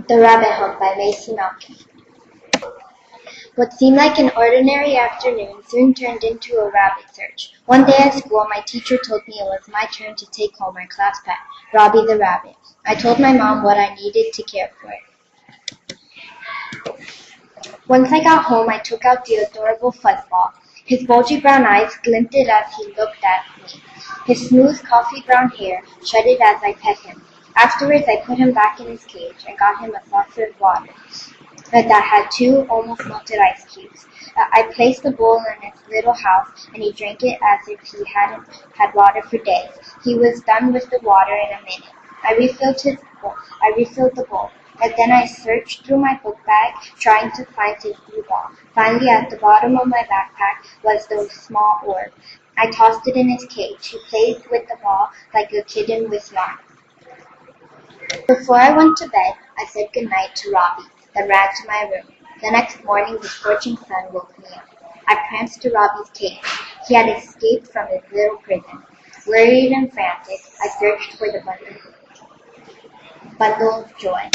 The Rabbit Hole by Macy Malkin. What seemed like an ordinary afternoon soon turned into a rabbit search. One day at school, my teacher told me it was my turn to take home our class pet, Robbie the rabbit. I told my mom what I needed to care for it. Once I got home, I took out the adorable fuzzball. His bulgy brown eyes glinted as he looked at me. His smooth coffee brown hair shredded as I pet him. Afterwards, I put him back in his cage and got him a saucer of water that had 2 almost melted ice cubes. I placed the bowl in his little house, and he drank it as if he hadn't had water for days. He was done with the water in a minute. I refilled the bowl, and then I searched through my book bag, trying to find his blue ball. Finally, at the bottom of my backpack was the small orb. I tossed it in his cage. He played with the ball like a kitten with yarn. Before I went to bed, I said goodnight to Robbie, then ran to my room. The next morning, the scorching sun woke me up. I pranced to Robbie's cage. He had escaped from his little prison. Worried and frantic, I searched for the bundle of joy.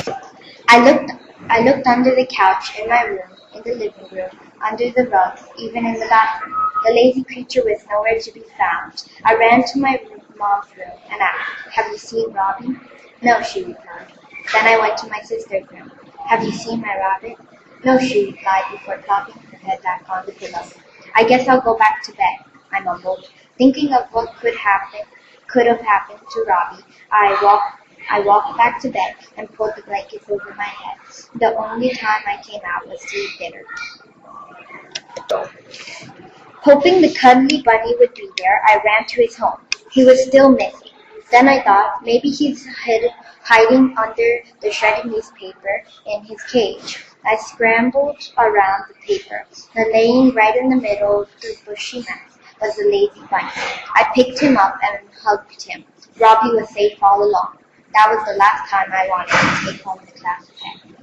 I looked under the couch, in my room, in the living room, under the rugs, even in the bathroom. The lazy creature was nowhere to be found. I ran to my mom's room and asked, "Have you seen Robbie?" "No," she replied. Then I went to my sister's room. "Have you seen my rabbit?" "No," she replied before plopping her head back on the pillow. "I guess I'll go back to bed," I mumbled. Thinking of what could have happened to Robbie, I walked back to bed and pulled the blankets over my head. The only time I came out was to eat dinner. Hoping the cuddly bunny would be there, I ran to his home. He was still missing. Then I thought, maybe he's hiding under the shredded newspaper in his cage. I scrambled around the paper, and laying right in the middle of the bushy mass was the lazy bunny. I picked him up and hugged him. Robbie was safe all along. That was the last time I wanted to take home the class pet.